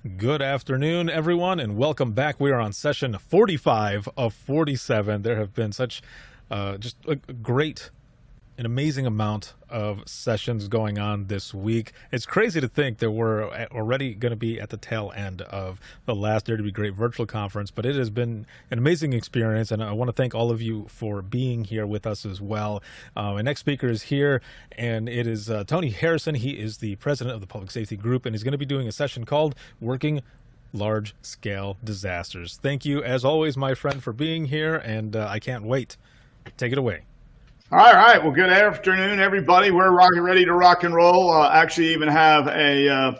Good afternoon, everyone, and welcome back. We are on session 45 of 47. There have been such just a great, an amazing amount of sessions going on this week. It's crazy to think that we're already going to be at the tail end of the last Dare to Be Great virtual conference, but it has been an amazing experience, and I want to thank all of you for being here with us as well. My next speaker is here, and it is Tony Harrison. He is the president of the Public Safety Group, and he's going to be doing a session called Working Large-Scale Disasters. Thank you, as always, my friend, for being here, and I can't wait. Take it away. All right. Well, good afternoon, everybody. We're ready to rock and roll. Actually, even have a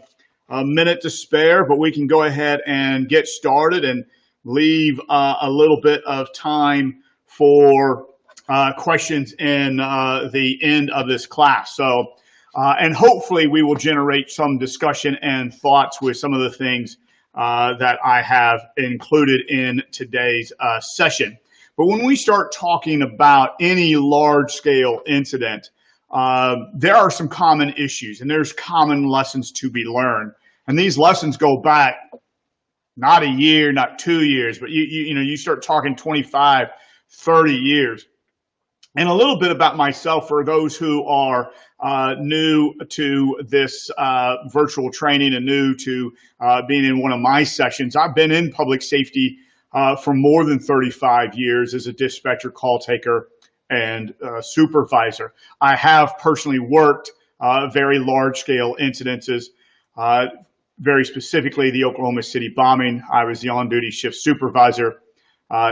minute to spare, but we can go ahead and get started and leave a little bit of time for questions in the end of this class. So, and hopefully we will generate some discussion and thoughts with some of the things that I have included in today's session. But when we start talking about any large-scale incident, there are some common issues and there's common lessons to be learned. And these lessons go back not a year, not 2 years, but you start talking 25, 30 years. And a little bit about myself for those who are new to this virtual training and new to being in one of my sessions. I've been in public safety for more than 35 years as a dispatcher, call taker, and supervisor. I have personally worked very large-scale incidences, very specifically the Oklahoma City bombing. I was the on-duty shift supervisor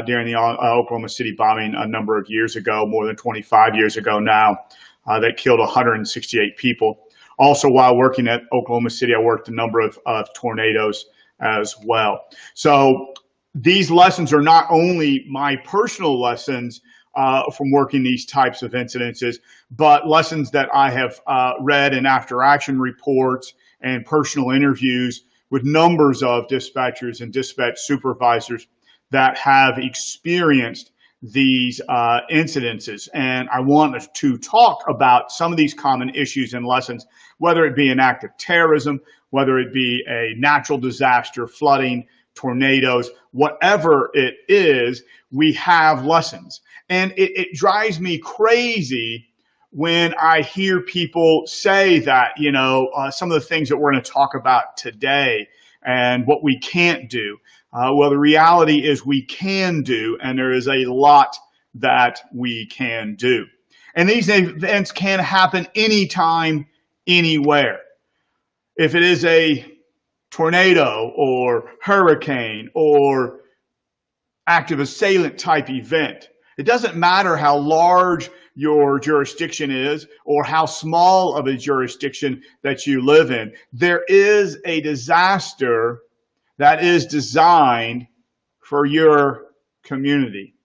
during the Oklahoma City bombing a number of years ago, more than 25 years ago now, that killed 168 people. Also, while working at Oklahoma City, I worked a number of tornadoes as well. So these lessons are not only my personal lessons from working these types of incidences, but lessons that I have read in after-action reports and personal interviews with numbers of dispatchers and dispatch supervisors that have experienced these incidences. And I want to talk about some of these common issues and lessons, whether it be an act of terrorism, whether it be a natural disaster, flooding, tornadoes, whatever it is, we have lessons. And it drives me crazy when I hear people say that, some of the things that we're going to talk about today and what we can't do. Well, the reality is we can do, and there is a lot that we can do. And these events can happen anytime, anywhere. If it is a tornado or hurricane or active assailant type event. It doesn't matter how large your jurisdiction is or how small of a jurisdiction that you live in. There is a disaster that is designed for your community.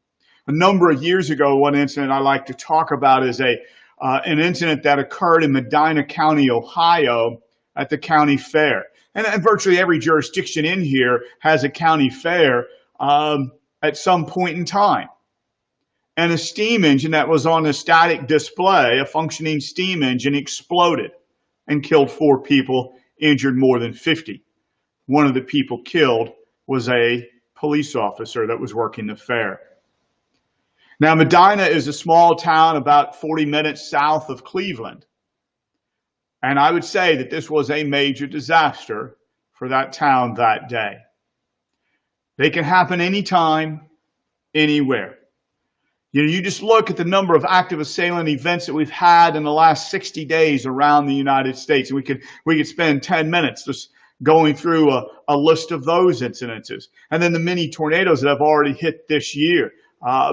A number of years ago, one incident I like to talk about is an incident that occurred in Medina County, Ohio at the county fair. And virtually every jurisdiction in here has a county fair at some point in time. And a steam engine that was on a static display, a functioning steam engine, exploded and killed 4 people, injured more than 50. One of the people killed was a police officer that was working the fair. Now, Medina is a small town about 40 minutes south of Cleveland. And I would say that this was a major disaster for that town that day. They can happen anytime, anywhere. You just look at the number of active assailant events that we've had in the last 60 days around the United States. And we could spend 10 minutes just going through a list of those incidences. And then the many tornadoes that have already hit this year.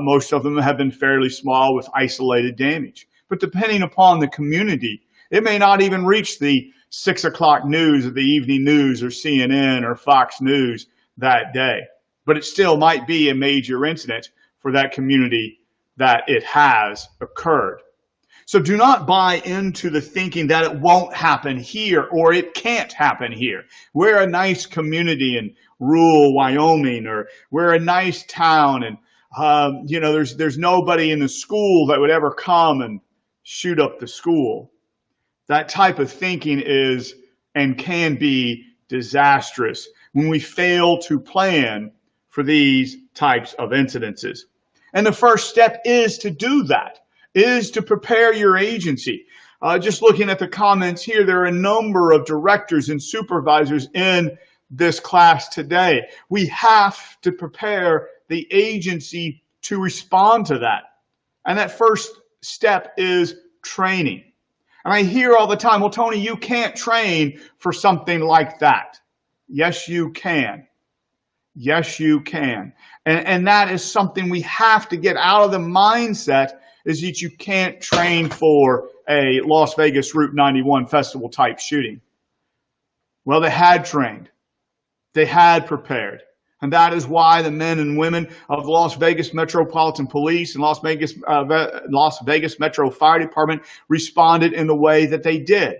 Most of them have been fairly small with isolated damage. But depending upon the community, it may not even reach the 6 o'clock news or the evening news or CNN or Fox News that day. But it still might be a major incident for that community that it has occurred. So do not buy into the thinking that it won't happen here or it can't happen here. We're a nice community in rural Wyoming, or we're a nice town, and there's nobody in the school that would ever come and shoot up the school. That type of thinking is and can be disastrous. when we fail to plan for these types of incidences. And the first step is to do that, is to prepare your agency. Just looking at the comments here, there are a number of directors and supervisors in this class today. We have to prepare the agency to respond to that. And that first step is training. And I hear all the time, well, Tony, you can't train for something like that. Yes, you can. Yes, you can. And that is something we have to get out of the mindset, is that you can't train for a Las Vegas Route 91 festival type shooting. Well, they had trained. They had prepared. And that is why the men and women of the Las Vegas Metropolitan Police and Las Vegas Metro Fire Department responded in the way that they did.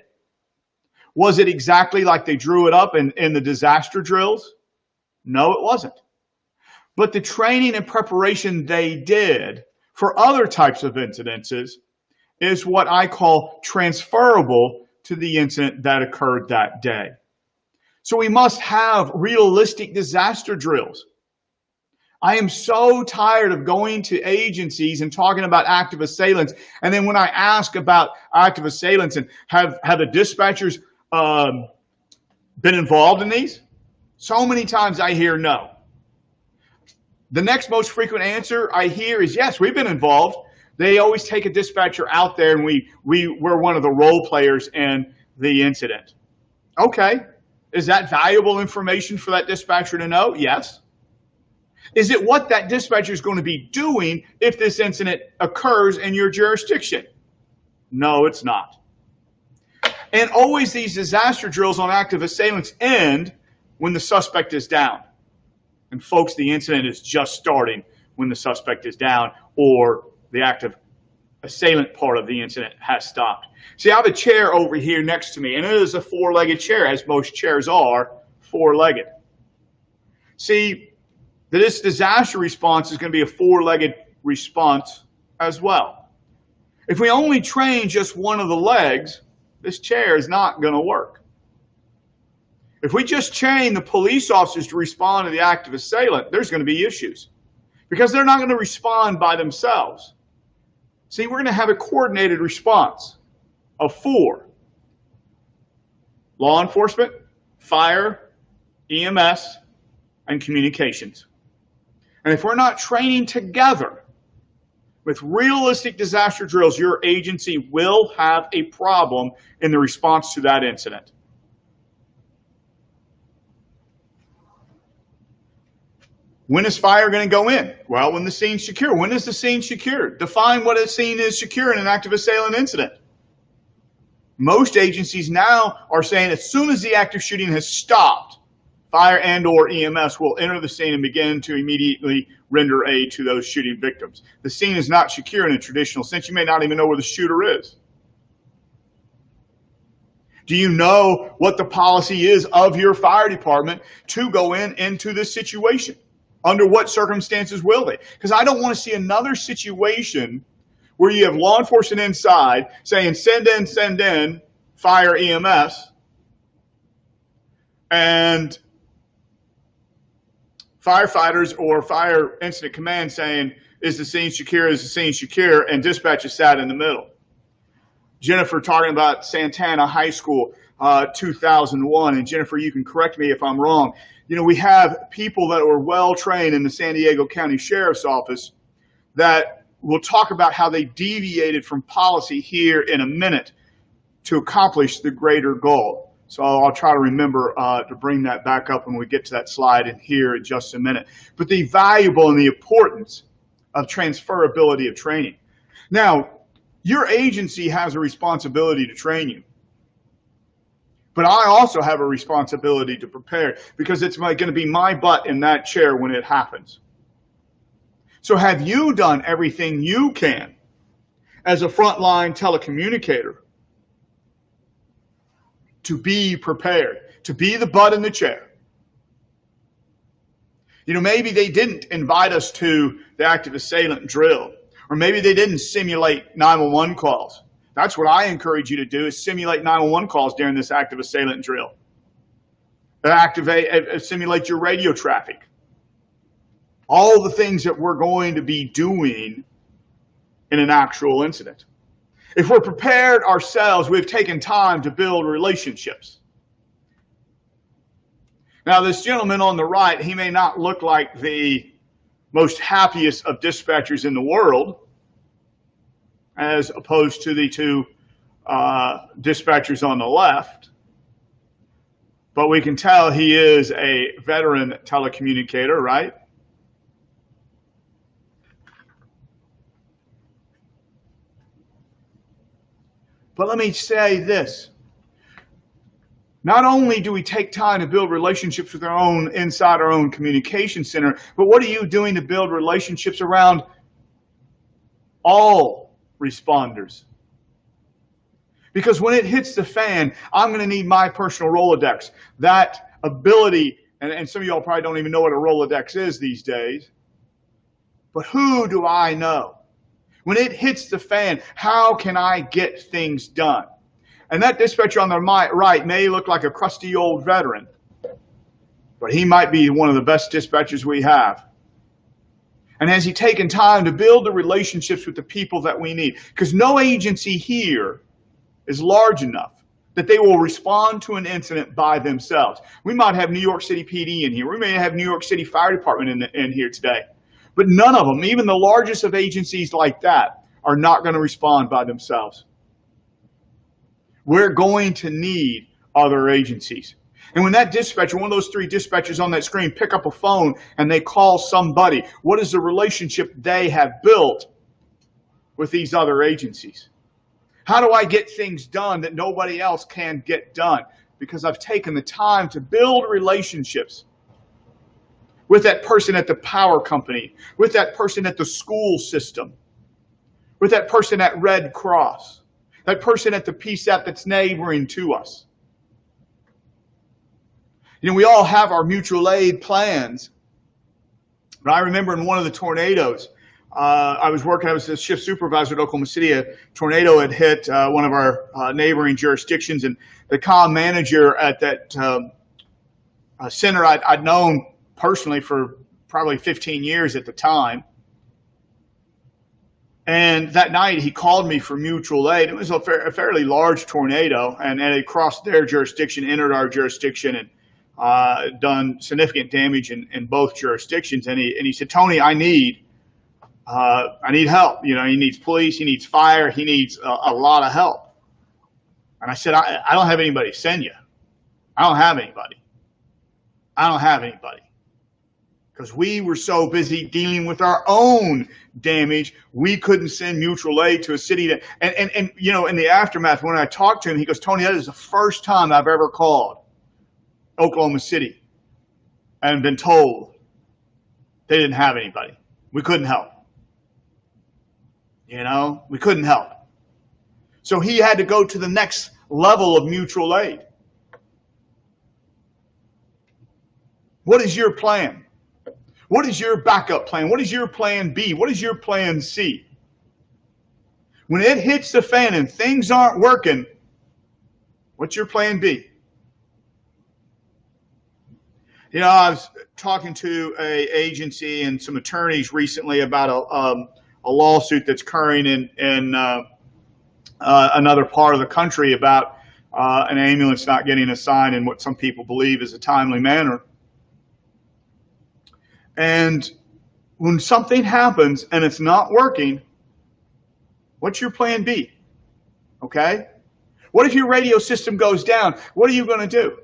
Was it exactly like they drew it up in the disaster drills? No, it wasn't. But the training and preparation they did for other types of incidences is what I call transferable to the incident that occurred that day. So we must have realistic disaster drills. I am so tired of going to agencies and talking about active assailants. And then when I ask about active assailants and have the dispatchers been involved in these? So many times I hear no. The next most frequent answer I hear is yes, we've been involved. They always take a dispatcher out there and we're one of the role players in the incident. Okay. Is that valuable information for that dispatcher to know? Yes. Is it what that dispatcher is going to be doing if this incident occurs in your jurisdiction? No, it's not. And always these disaster drills on active assailants end when the suspect is down. And folks, the incident is just starting when the suspect is down or the active assailant part of the incident has stopped. See, I have a chair over here next to me, and it is a four-legged chair, as most chairs are, four-legged. See, this disaster response is going to be a four-legged response as well. If we only train just one of the legs, this chair is not going to work. If we just train the police officers to respond to the active assailant, there's going to be issues because they're not going to respond by themselves. See, we're going to have a coordinated response of four: law enforcement, fire, EMS, and communications. And if we're not training together with realistic disaster drills, your agency will have a problem in the response to that incident. When is fire going to go in? Well, when the scene's secure. When is the scene secure? Define what a scene is secure in an active assailant incident. Most agencies now are saying as soon as the active shooting has stopped, fire and or EMS will enter the scene and begin to immediately render aid to those shooting victims. The scene is not secure in a traditional sense. You may not even know where the shooter is. Do you know what the policy is of your fire department to go into this situation? Under what circumstances will they? Because I don't want to see another situation where you have law enforcement inside saying, send in, fire EMS, and firefighters or fire incident command saying, is the scene secure, is the scene secure, and dispatch is sat in the middle. Jennifer talking about Santana High School, 2001, and Jennifer, you can correct me if I'm wrong. You know, we have people that were well trained in the San Diego County Sheriff's Office that will talk about how they deviated from policy here in a minute to accomplish the greater goal. So I'll try to remember to bring that back up when we get to that slide in here in just a minute. But the valuable and the importance of transferability of training. Now, your agency has a responsibility to train you. But I also have a responsibility to prepare because it's going to be my butt in that chair when it happens. So have you done everything you can as a frontline telecommunicator to be prepared, to be the butt in the chair? You know, maybe they didn't invite us to the active assailant drill, or maybe they didn't simulate 911 calls. That's what I encourage you to do, is simulate 911 calls during this active assailant drill. simulate your radio traffic. All the things that we're going to be doing in an actual incident. If we're prepared ourselves, we've taken time to build relationships. Now, this gentleman on the right, he may not look like the most happiest of dispatchers in the world, as opposed to the two dispatchers on the left. But we can tell he is a veteran telecommunicator, right? But let me say this. Not only do we take time to build relationships with inside our own communication center, but what are you doing to build relationships around all responders? Because when it hits the fan, I'm going to need my personal Rolodex. That ability, and some of y'all probably don't even know what a Rolodex is these days, but who do I know? When it hits the fan, how can I get things done? And that dispatcher on the right may look like a crusty old veteran, but he might be one of the best dispatchers we have. And has he taken time to build the relationships with the people that we need? Because no agency here is large enough that they will respond to an incident by themselves. We might have New York City PD in here. We may have New York City Fire Department in here today. But none of them, even the largest of agencies like that, are not going to respond by themselves. We're going to need other agencies. And when that dispatcher, one of those three dispatchers on that screen, pick up a phone and they call somebody, what is the relationship they have built with these other agencies? How do I get things done that nobody else can get done? Because I've taken the time to build relationships with that person at the power company, with that person at the school system, with that person at Red Cross, that person at the PSAP that's neighboring to us. You know, we all have our mutual aid plans. But I remember in one of the tornadoes, I was a shift supervisor at Oklahoma City. A tornado had hit one of our neighboring jurisdictions, and the comm manager at that center I'd known personally for probably 15 years at the time. And that night he called me for mutual aid. It was a fairly large tornado, and it crossed their jurisdiction, entered our jurisdiction, and done significant damage in both jurisdictions. And he said, Tony, I need help. You know, he needs police, he needs fire, he needs a lot of help. And I said, I don't have anybody to send you. I don't have anybody. Because we were so busy dealing with our own damage, we couldn't send mutual aid to a city that, and you know, in the aftermath, when I talked to him, he goes, Tony, that is the first time I've ever called Oklahoma City and been told they didn't have anybody. We couldn't help. You know, we couldn't help. So he had to go to the next level of mutual aid. What is your plan? What is your backup plan? What is your plan B? What is your plan C? When it hits the fan and things aren't working, what's your plan B? You know, I was talking to an agency and some attorneys recently about a lawsuit that's occurring in another part of the country about an ambulance not getting assigned in what some people believe is a timely manner. And when something happens and it's not working, what's your plan B? Okay? What if your radio system goes down? What are you going to do?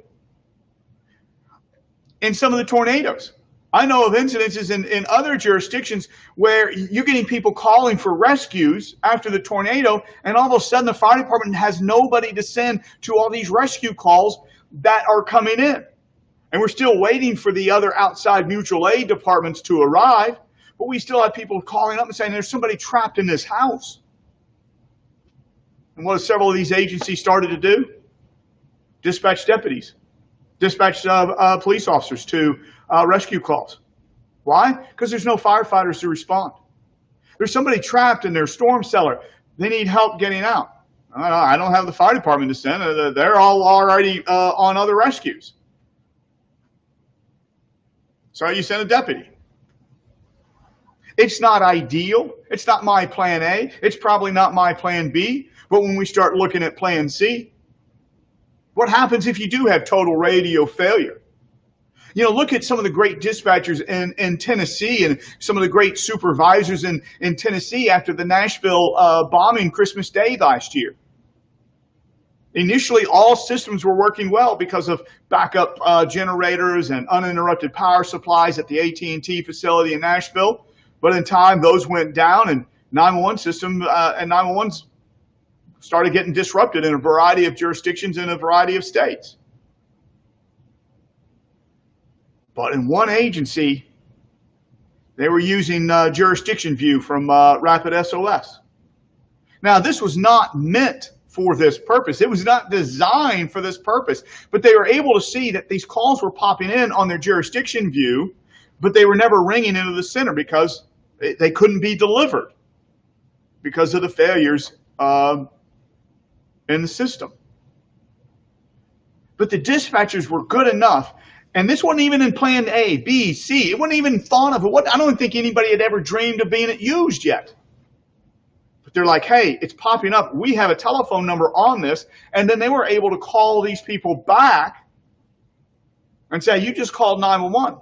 In some of the tornadoes, I know of incidences in other jurisdictions where you're getting people calling for rescues after the tornado, and all of a sudden the fire department has nobody to send to all these rescue calls that are coming in. And we're still waiting for the other outside mutual aid departments to arrive, but we still have people calling up and saying there's somebody trapped in this house. And what have several of these agencies started to do? Dispatch deputies, dispatch police officers to rescue calls. Why? Because there's no firefighters to respond. There's somebody trapped in their storm cellar. They need help getting out. I don't have the fire department to send. They're all already on other rescues. So you send a deputy. It's not ideal. It's not my plan A. It's probably not my plan B. But when we start looking at plan C, what happens if you do have total radio failure? You know, look at some of the great dispatchers in Tennessee and some of the great supervisors in Tennessee after the Nashville bombing Christmas Day last year. Initially, all systems were working well because of backup generators and uninterrupted power supplies at the AT&T facility in Nashville. But in time, those went down, and 911 system and 911s started getting disrupted in a variety of jurisdictions in a variety of states. But in one agency, they were using jurisdiction view from Rapid SOS. Now, this was not meant for this purpose. It was not designed for this purpose. But they were able to see that these calls were popping in on their jurisdiction view, but they were never ringing into the center because they couldn't be delivered because of the failures in the system. But the dispatchers were good enough, and this wasn't even in plan A, B, C. It wasn't even thought of. I don't think anybody had ever dreamed of being used yet. But they're like, hey, it's popping up. We have a telephone number on this. And then they were able to call these people back and say, you just called 911.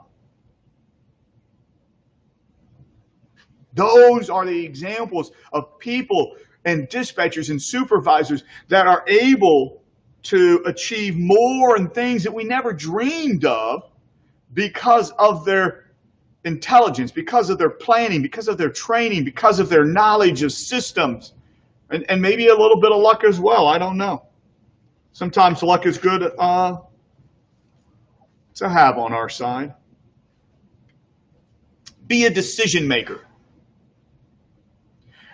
Those are the examples of people and dispatchers and supervisors that are able to achieve more and things that we never dreamed of because of their intelligence, because of their planning, because of their training, because of their knowledge of systems, and maybe a little bit of luck as well. I don't know. Sometimes luck is good to have on our side. Be a decision maker.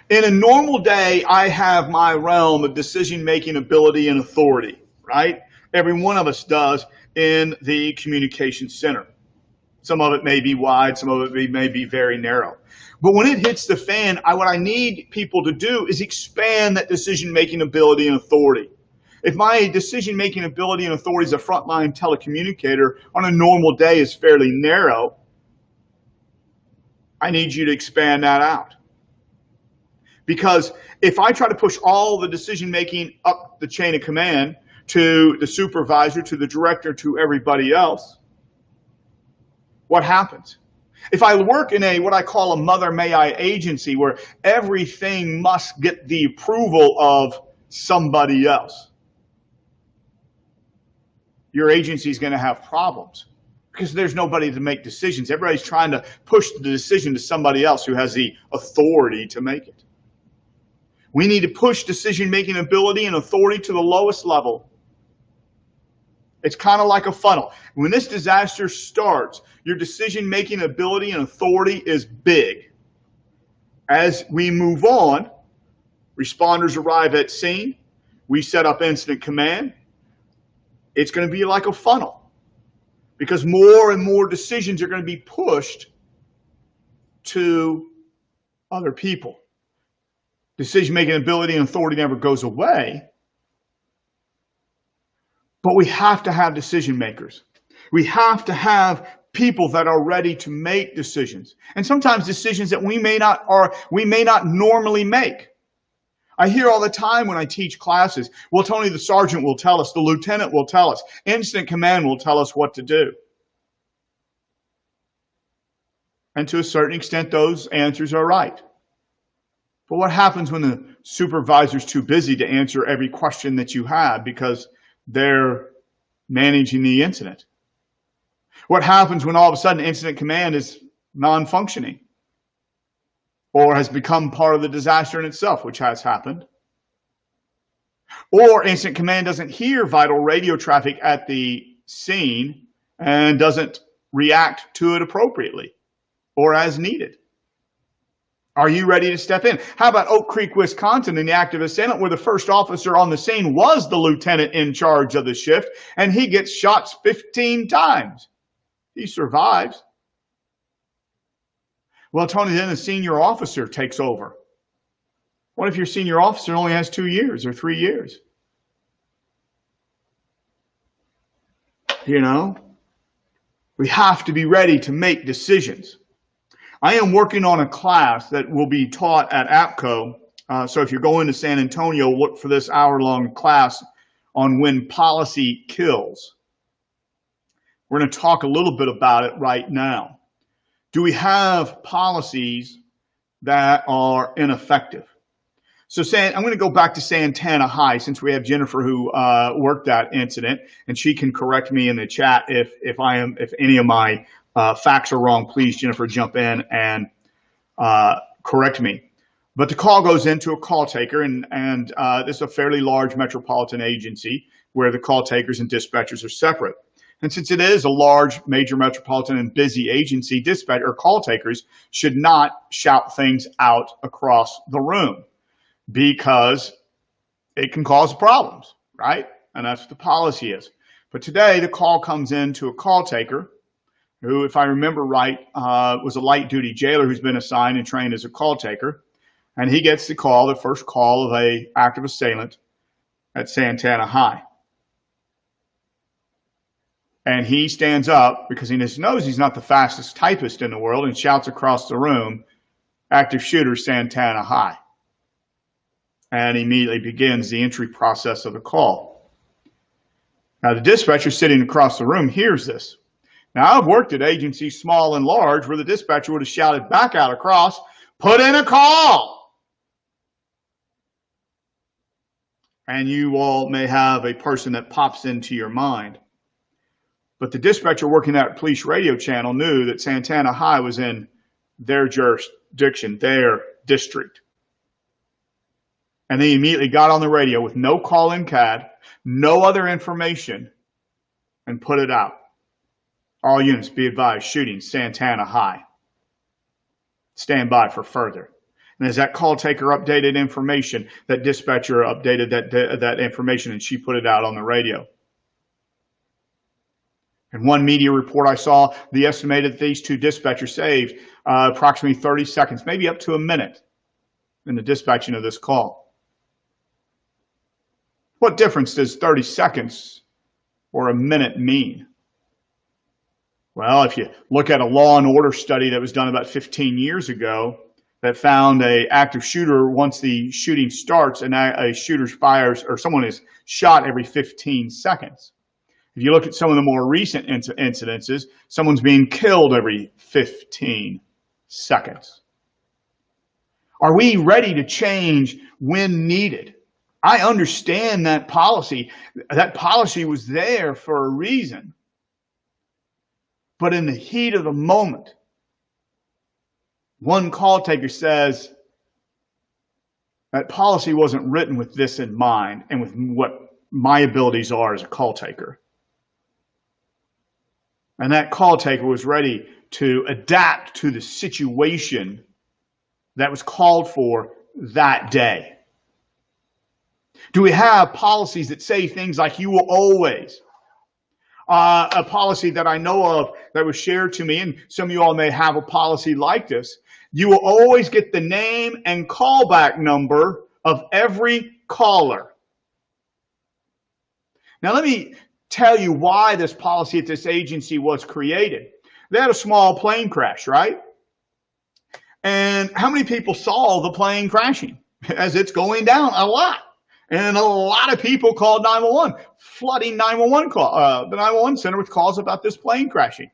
In a normal day, I have my realm of decision-making ability and authority, right? Every one of us does in the communication center. Some of it may be wide, some of it may be very narrow. But when it hits the fan, what I need people to do is expand that decision-making ability and authority. If my decision-making ability and authority as a frontline telecommunicator on a normal day is fairly narrow, I need you to expand that out. Because if I try to push all the decision-making up the chain of command to the supervisor, to the director, to everybody else, what happens? If I work in what I call a mother may I agency where everything must get the approval of somebody else, your agency is going to have problems because there's nobody to make decisions. Everybody's trying to push the decision to somebody else who has the authority to make it. We need to push decision-making ability and authority to the lowest level. It's kind of like a funnel. When this disaster starts, your decision-making ability and authority is big. As we move on, responders arrive at scene. We set up incident command. It's going to be like a funnel because more and more decisions are going to be pushed to other people. Decision-making ability and authority never goes away. But we have to have decision makers. We have to have people that are ready to make decisions. And sometimes decisions that we may not normally make. I hear all the time when I teach classes, well, Tony, the sergeant will tell us, the lieutenant will tell us, incident command will tell us what to do. And to a certain extent, those answers are right. But what happens when the supervisor's too busy to answer every question that you have because they're managing the incident? What happens when all of a sudden incident command is non-functioning or has become part of the disaster in itself, which has happened? Or incident command doesn't hear vital radio traffic at the scene and doesn't react to it appropriately or as needed? Are you ready to step in? How about Oak Creek, Wisconsin in the active assailant where the first officer on the scene was the lieutenant in charge of the shift and he gets shot 15 times. He survives. Well, Tony, then the senior officer takes over. What if your senior officer only has 2 years or 3 years? You know? We have to be ready to make decisions. I am working on a class that will be taught at APCO. So if you're going to San Antonio, look for this hour-long class on when policy kills. We're going to talk a little bit about it right now. Do we have policies that are ineffective? So I'm going to go back to Santana High, since we have Jennifer who worked that incident, and she can correct me in the chat if any of my facts are wrong. Please, Jennifer, jump in and correct me. But the call goes into a call taker, and this is a fairly large metropolitan agency where the call takers and dispatchers are separate. And since it is a large, major metropolitan and busy agency, dispatch or call takers should not shout things out across the room, because it can cause problems, right? And that's what the policy is. But today, the call comes in to a call taker who, if I remember right, was a light duty jailer who's been assigned and trained as a call taker. And he gets the call, the first call of an active assailant at Santana High. And he stands up because he just knows he's not the fastest typist in the world and shouts across the room, "Active shooter, Santana High." And immediately begins the entry process of the call. Now, the dispatcher sitting across the room hears this. Now, I've worked at agencies small and large where the dispatcher would have shouted back out across, "Put in a call!" And you all may have a person that pops into your mind. But the dispatcher working that police radio channel knew that Santana High was in their jurisdiction, their district. And they immediately got on the radio with no call-in CAD, no other information, and put it out. "All units be advised, shooting Santana High. Stand by for further." And as that call taker updated information, that dispatcher updated that information, and she put it out on the radio. In one media report I saw, they estimated that these two dispatchers saved approximately 30 seconds, maybe up to a minute, in the dispatching of this call. What difference does 30 seconds or a minute mean? Well, if you look at a law and order study that was done about 15 years ago that found an active shooter, once the shooting starts, and a shooter fires, or someone is shot every 15 seconds. If you look at some of the more recent incidences, someone's being killed every 15 seconds. Are we ready to change when needed? I understand that policy. That policy was there for a reason. But in the heat of the moment, one call taker says, that policy wasn't written with this in mind and with what my abilities are as a call taker. And that call taker was ready to adapt to the situation that was called for that day. Do we have policies that say things like "you will always"? A policy that I know of that was shared to me, and some of you all may have a policy like this: "You will always get the name and callback number of every caller." Now, let me tell you why this policy at this agency was created. They had a small plane crash, right? And how many people saw the plane crashing as it's going down? A lot. And a lot of people called 911, flooding 911 call, the 911 center with calls about this plane crashing.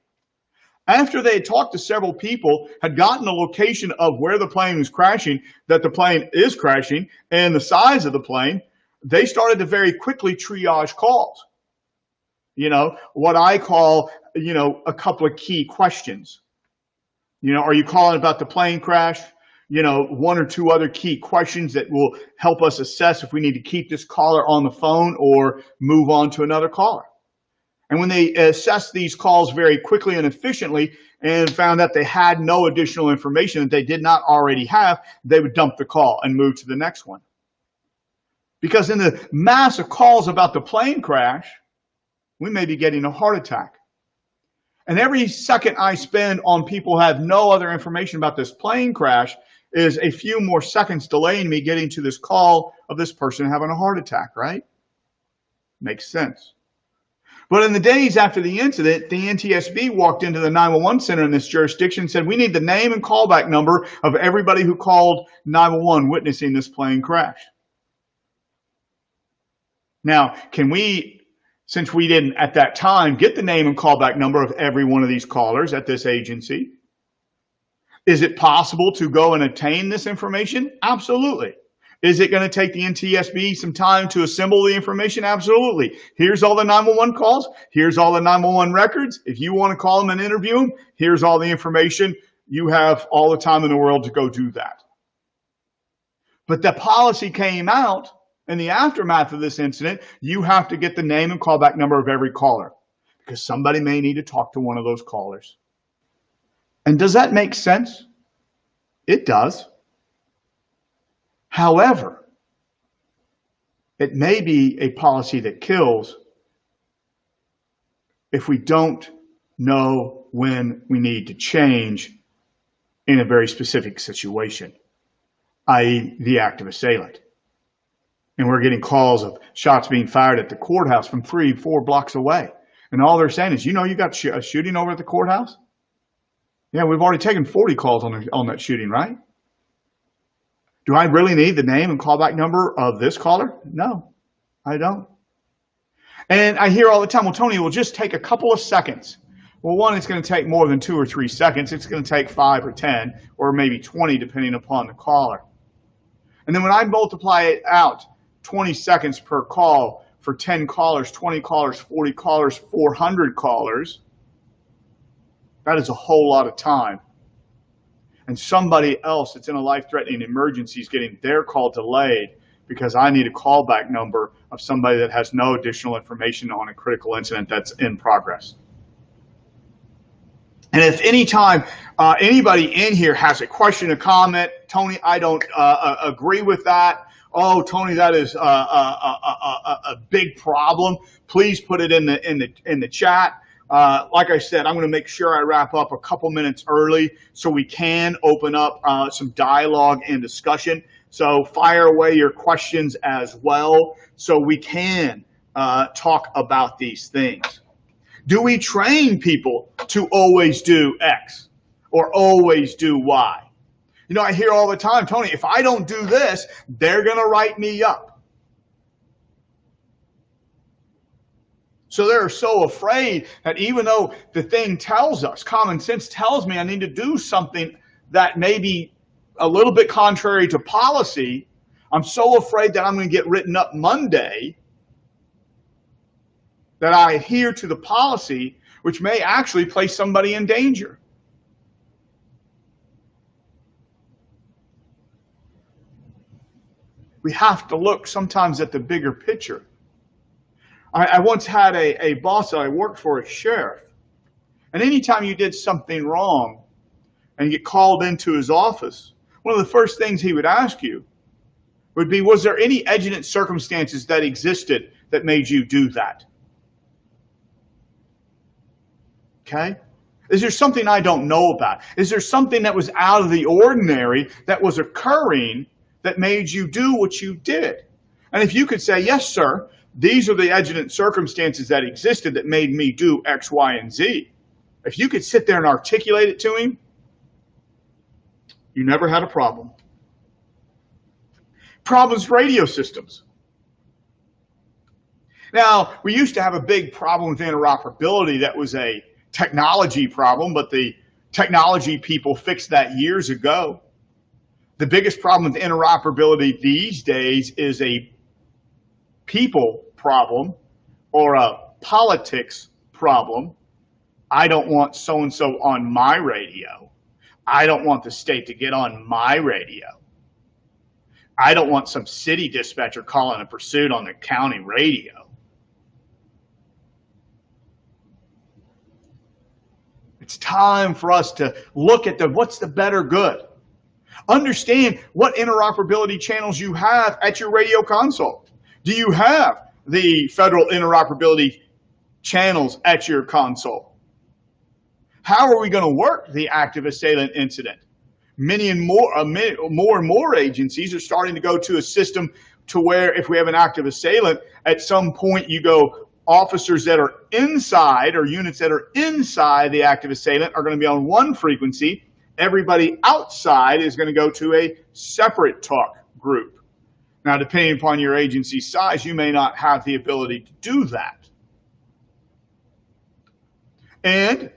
After they had talked to several people, had gotten the location of where the plane was crashing, that the plane is crashing, and the size of the plane, they started to very quickly triage calls. You know, what I call, a couple of key questions. Are you calling about the plane crash? One or two other key questions that will help us assess if we need to keep this caller on the phone or move on to another caller. And when they assessed these calls very quickly and efficiently and found that they had no additional information that they did not already have, they would dump the call and move to the next one. Because in the mass of calls about the plane crash, we may be getting a heart attack. And every second I spend on people who have no other information about this plane crash is a few more seconds delaying me getting to this call of this person having a heart attack, right? Makes sense. But in the days after the incident, the NTSB walked into the 911 center in this jurisdiction and said, we need the name and callback number of everybody who called 911 witnessing this plane crash. Now, can we, since we didn't at that time get the name and callback number of every one of these callers at this agency, is it possible to go and obtain this information? Absolutely. Is it going to take the NTSB some time to assemble the information? Absolutely. Here's all the 911 calls. Here's all the 911 records. If you want to call them and interview them, here's all the information. You have all the time in the world to go do that. But the policy came out in the aftermath of this incident. You have to get the name and callback number of every caller because somebody may need to talk to one of those callers. And does that make sense? It does. However, it may be a policy that kills if we don't know when we need to change in a very specific situation, i.e. the active assailant. And we're getting calls of shots being fired at the courthouse from 3-4 blocks away. And all they're saying is, you know, you got a shooting over at the courthouse? Yeah, we've already taken 40 calls on that shooting, right? Do I really need the name and callback number of this caller? No, I don't. And I hear all the time, well, Tony, it will just take a couple of seconds. Well, one, it's going to take more than 2 or 3 seconds. It's going to take 5 or 10 or maybe 20, depending upon the caller. And then when I multiply it out, 20 seconds per call for 10 callers, 20 callers, 40 callers, 400 callers, that is a whole lot of time. And somebody else that's in a life-threatening emergency is getting their call delayed because I need a callback number of somebody that has no additional information on a critical incident that's in progress. And if any time anybody in here has a question or comment, Tony, I don't agree with that. Oh, Tony, that is a big problem. Please put it in the chat. Like I said, I'm going to make sure I wrap up a couple minutes early so we can open up some dialogue and discussion. So fire away your questions as well so we can talk about these things. Do we train people to always do X or always do Y? You know, I hear all the time, Tony, if I don't do this, they're going to write me up. So they're so afraid that even though the thing tells us, common sense tells me I need to do something that may be a little bit contrary to policy, I'm so afraid that I'm going to get written up Monday that I adhere to the policy, which may actually place somebody in danger. We have to look sometimes at the bigger picture. I once had a boss that I worked for, a sheriff, and anytime you did something wrong and you get called into his office, one of the first things he would ask you would be, was there any exigent circumstances that existed that made you do that? Okay? Is there something I don't know about? Is there something that was out of the ordinary that was occurring that made you do what you did? And if you could say, yes, sir, these are the exigent circumstances that existed that made me do X, Y, and Z. If you could sit there and articulate it to him, you never had a problem. Problems, radio systems. Now, we used to have a big problem with interoperability that was a technology problem, but the technology people fixed that years ago. The biggest problem with interoperability these days is a people problem or a politics problem. I don't want so-and-so on my radio. I don't want the state to get on my radio. I don't want some city dispatcher calling a pursuit on the county radio. It's time for us to look at what's the better good. Understand what interoperability channels you have at your radio console. Do you have the federal interoperability channels at your console? How are we going to work the active assailant incident? More and more agencies are starting to go to a system to where if we have an active assailant, at some point you go officers that are inside, or units that are inside the active assailant, are going to be on one frequency. Everybody outside is going to go to a separate talk group. Now, depending upon your agency's size, you may not have the ability to do that. And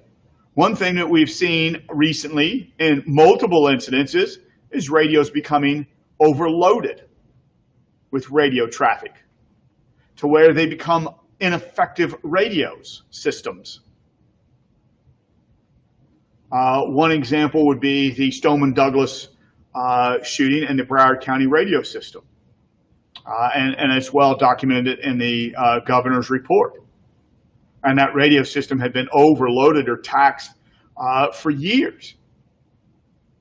one thing that we've seen recently in multiple incidences is radios becoming overloaded with radio traffic to where they become ineffective radios systems. One example would be the Stoneman Douglas shooting and the Broward County radio system. And it's well documented in the governor's report. And that radio system had been overloaded or taxed for years.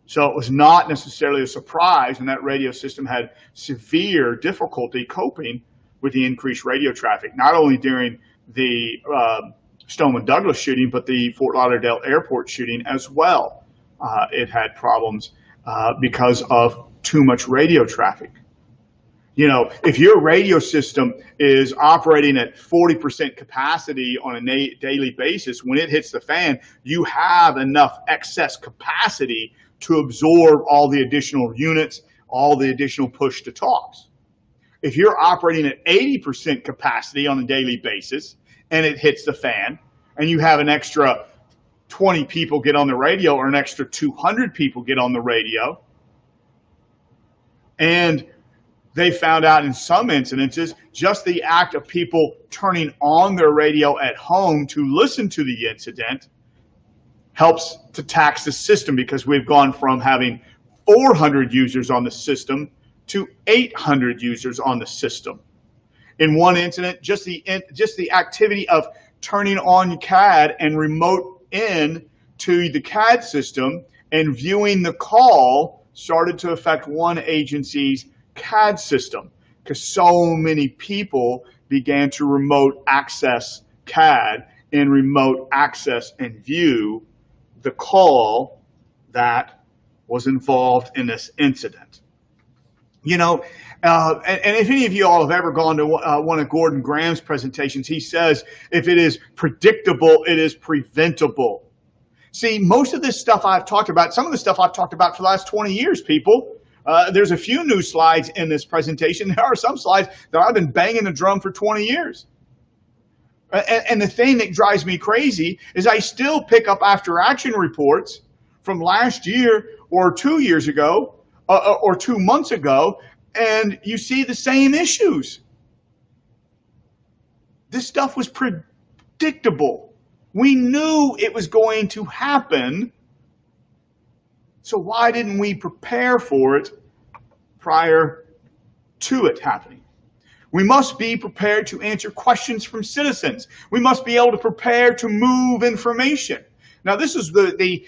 So it was not necessarily a surprise when that radio system had severe difficulty coping with the increased radio traffic, not only during the Stoneman Douglas shooting, but the Fort Lauderdale airport shooting as well. It had problems because of too much radio traffic. You know, if your radio system is operating at 40% capacity on a daily basis, when it hits the fan, you have enough excess capacity to absorb all the additional units, all the additional push to talks. If you're operating at 80% capacity on a daily basis and it hits the fan, and you have an extra 20 people get on the radio or an extra 200 people get on the radio, and they found out in some incidences, just the act of people turning on their radio at home to listen to the incident helps to tax the system, because we've gone from having 400 users on the system to 800 users on the system. In one incident, just the activity of turning on CAD and remote in to the CAD system and viewing the call started to affect one agency's CAD system, because so many people began to remote access CAD and remote access and view the call that was involved in this incident. You know, and if any of you all have ever gone to one of Gordon Graham's presentations, he says, if it is predictable, it is preventable. See, most of this stuff I've talked about, some of the stuff I've talked about for the last 20 years, people. There's a few new slides in this presentation. There are some slides that I've been banging the drum for 20 years. And the thing that drives me crazy is I still pick up after action reports from last year or 2 years ago or 2 months ago, and you see the same issues. This stuff was predictable. We knew it was going to happen. So why didn't we prepare for it prior to it happening? We must be prepared to answer questions from citizens. We must be able to prepare to move information. Now, this is the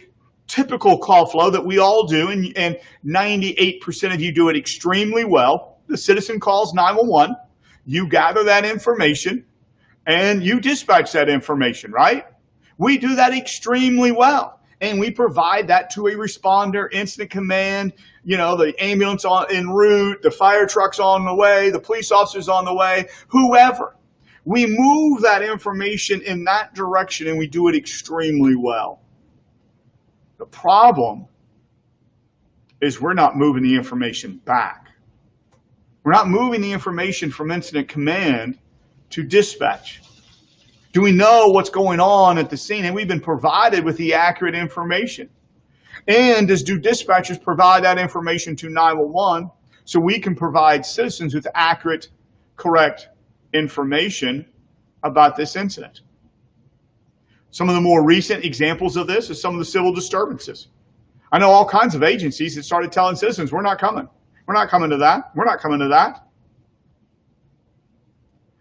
typical call flow that we all do, and 98% of you do it extremely well. The citizen calls 911. You gather that information, and you dispatch that information, right? We do that extremely well. And we provide that to a responder, incident command, you know, the ambulance en route, the fire truck's on the way, the police officer's on the way, whoever. We move that information in that direction, and we do it extremely well. The problem is we're not moving the information back. We're not moving the information from incident command to dispatch. Do we know what's going on at the scene? And we've been provided with the accurate information. And do dispatchers provide that information to 911 so we can provide citizens with accurate, correct information about this incident? Some of the more recent examples of this is some of the civil disturbances. I know all kinds of agencies that started telling citizens, we're not coming. We're not coming to that. We're not coming to that.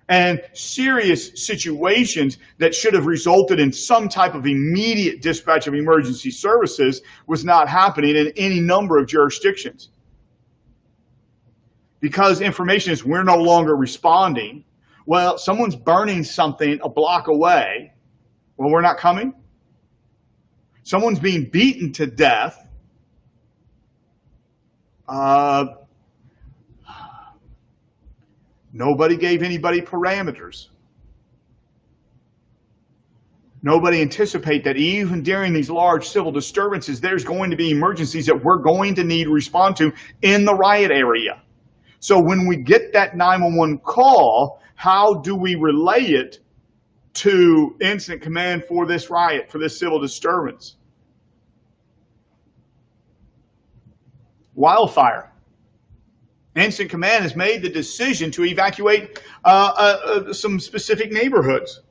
And serious situations that should have resulted in some type of immediate dispatch of emergency services was not happening in any number of jurisdictions. Because information is we're no longer responding. Well, someone's burning something a block away. Well, we're not coming. Someone's being beaten to death. Nobody gave anybody parameters. Nobody anticipate that even during these large civil disturbances, there's going to be emergencies that we're going to need to respond to in the riot area. So when we get that 911 call, how do we relay it to incident command for this riot, for this civil disturbance? Wildfire. Incident command has made the decision to evacuate some specific neighborhoods.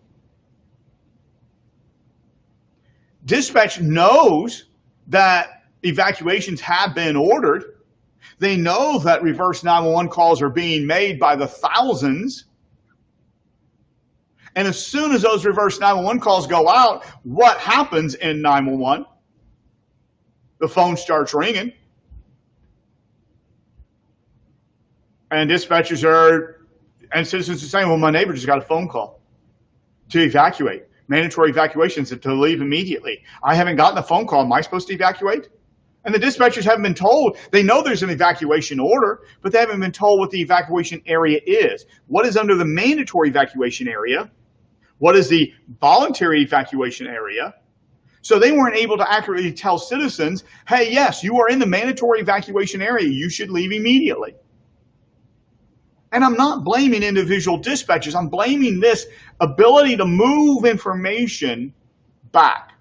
Dispatch knows that evacuations have been ordered. They know that reverse 911 calls are being made by the thousands. And as soon as those reverse 911 calls go out, what happens in 911? The phone starts ringing. And dispatchers and citizens are saying, well, my neighbor just got a phone call to evacuate. Mandatory evacuations to leave immediately. I haven't gotten a phone call. Am I supposed to evacuate? And the dispatchers haven't been told. They know there's an evacuation order, but they haven't been told what the evacuation area is. What is under the mandatory evacuation area? What is the voluntary evacuation area? So they weren't able to accurately tell citizens, hey, yes, you are in the mandatory evacuation area. You should leave immediately. And I'm not blaming individual dispatchers. I'm blaming this ability to move information back.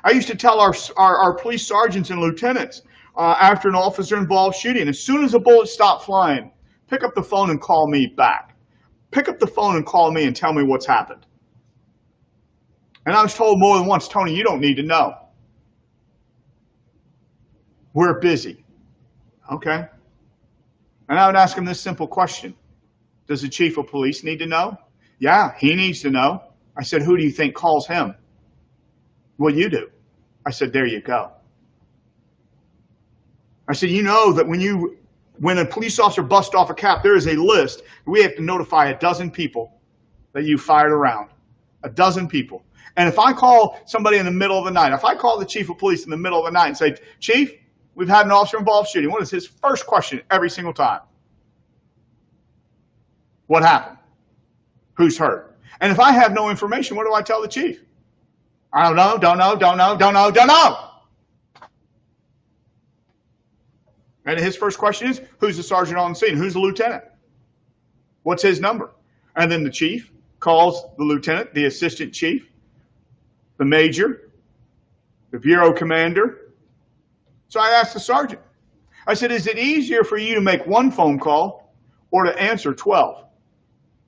I used to tell our police sergeants and lieutenants after an officer-involved shooting, as soon as a bullet stopped flying, pick up the phone and call me back. Pick up the phone and call me and tell me what's happened. And I was told more than once, Tony, you don't need to know. We're busy. Okay. And I would ask him this simple question. Does the chief of police need to know? Yeah, he needs to know. I said, who do you think calls him? Well, you do. I said, there you go. I said, you know that when a police officer busts off a cap, there is a list. We have to notify 12 people that you fired around. 12 people. And if I call somebody in the middle of the night, if I call the chief of police in the middle of the night and say, Chief, we've had an officer-involved shooting. What is his first question every single time? What happened? Who's hurt? And if I have no information, what do I tell the chief? I don't know, don't know. And his first question is, who's the sergeant on the scene? Who's the lieutenant? What's his number? And then the chief calls the lieutenant, the assistant chief, the major, the bureau commander. So I asked the sergeant, I said, is it easier for you to make one phone call or to answer 12?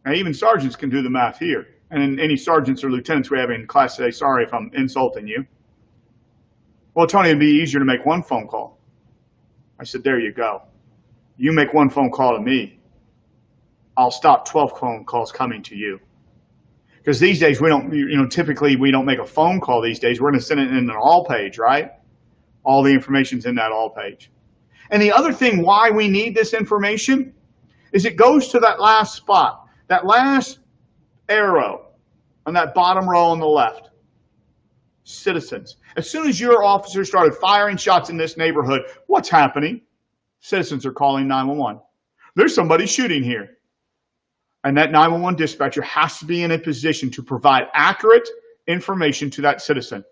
Now, even sergeants can do the math here. And any sergeants or lieutenants we have in class today, sorry if I'm insulting you. Well, Tony, it'd be easier to make one phone call. I said, there you go. You make one phone call to me, I'll stop 12 phone calls coming to you. Because these days we don't, typically we don't make a phone call these days. We're going to send it in an all page, right? All the information's in that all page. And the other thing why we need this information is it goes to that last spot, that last arrow on that bottom row on the left. Citizens. As soon as your officers started firing shots in this neighborhood, what's happening? Citizens are calling 911. There's somebody shooting here. And that 911 dispatcher has to be in a position to provide accurate information to that citizen.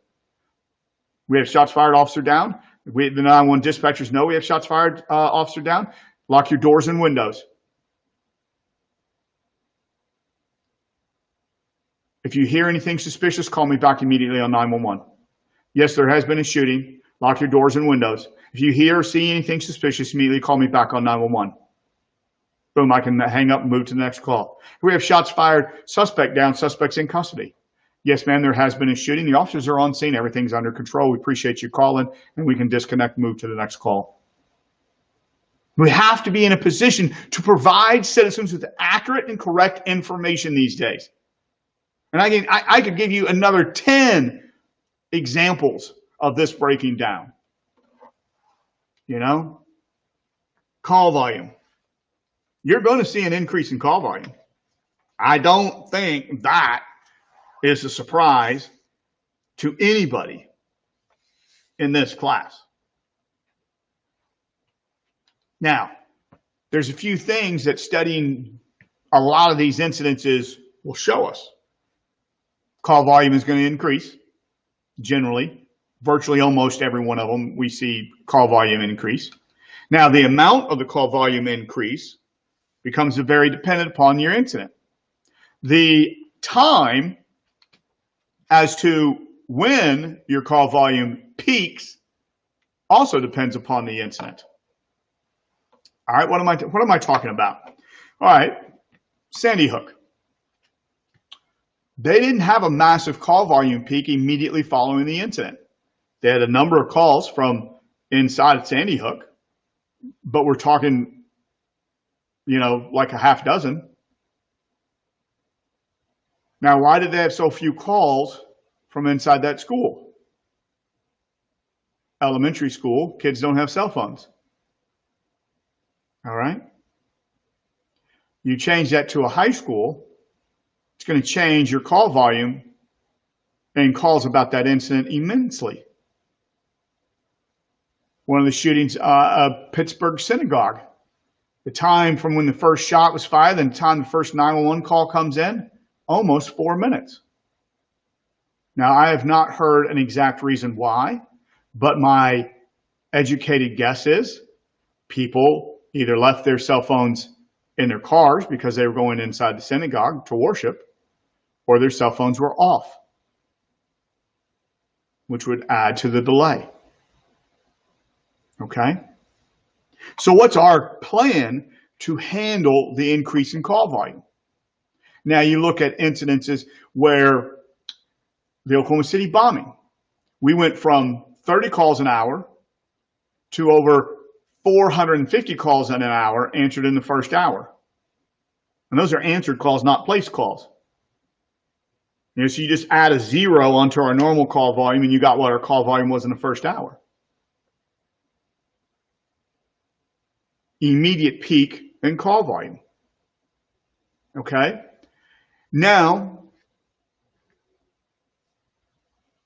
We have shots fired, officer down. The 911 dispatchers know we have shots fired, officer down. Lock your doors and windows. If you hear anything suspicious, call me back immediately on 911. Yes, there has been a shooting. Lock your doors and windows. If you hear or see anything suspicious, immediately call me back on 911. Boom, I can hang up and move to the next call. We have shots fired, suspect down, suspects in custody. Yes, ma'am, there has been a shooting. The officers are on scene. Everything's under control. We appreciate you calling, and we can disconnect and move to the next call. We have to be in a position to provide citizens with accurate and correct information these days. And I could give you another 10 examples of this breaking down. Call volume. You're going to see an increase in call volume. I don't think that is a surprise to anybody in this class. Now, there's a few things that studying a lot of these incidences will show us. Call volume is going to increase generally. Virtually almost every one of them, we see call volume increase. Now, the amount of the call volume increase becomes very dependent upon your incident. The time as to when your call volume peaks also depends upon the incident. All right, what am I talking about? All right, Sandy Hook. They didn't have a massive call volume peak immediately following the incident. They had a number of calls from inside Sandy Hook, but we're talking, like a half dozen. Now, why did they have so few calls from inside that school? Elementary school, kids don't have cell phones. All right? You change that to a high school, it's going to change your call volume and calls about that incident immensely. One of the shootings, Pittsburgh synagogue. The time from when the first shot was fired and the time the first 911 call comes in, almost 4 minutes. Now, I have not heard an exact reason why, but my educated guess is people either left their cell phones in their cars because they were going inside the synagogue to worship, or their cell phones were off, which would add to the delay. Okay? So what's our plan to handle the increase in call volume? Now you look at incidences where the Oklahoma City bombing, we went from 30 calls an hour to over 450 calls in an hour answered in the first hour. And those are answered calls, not placed calls. So you just add a 0 onto our normal call volume and you got what our call volume was in the first hour. Immediate peak in call volume. Okay? Now,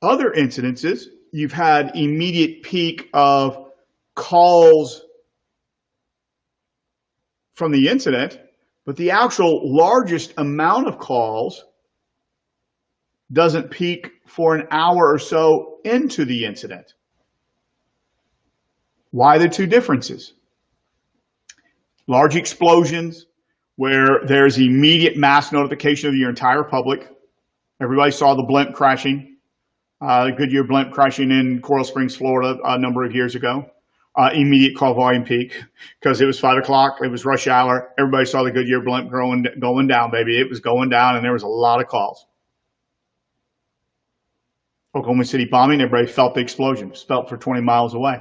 other incidences, you've had immediate peak of calls from the incident, but the actual largest amount of calls doesn't peak for an hour or so into the incident. Why the two differences? Large explosions where there's immediate mass notification of your entire public. Everybody saw the blimp crashing, the Goodyear blimp crashing in Coral Springs, Florida a number of years ago. Immediate call volume peak because it was 5 o'clock, it was rush hour. Everybody saw the Goodyear blimp going down, baby. It was going down and there was a lot of calls. Oklahoma City bombing, everybody felt the explosion. It was felt for 20 miles away.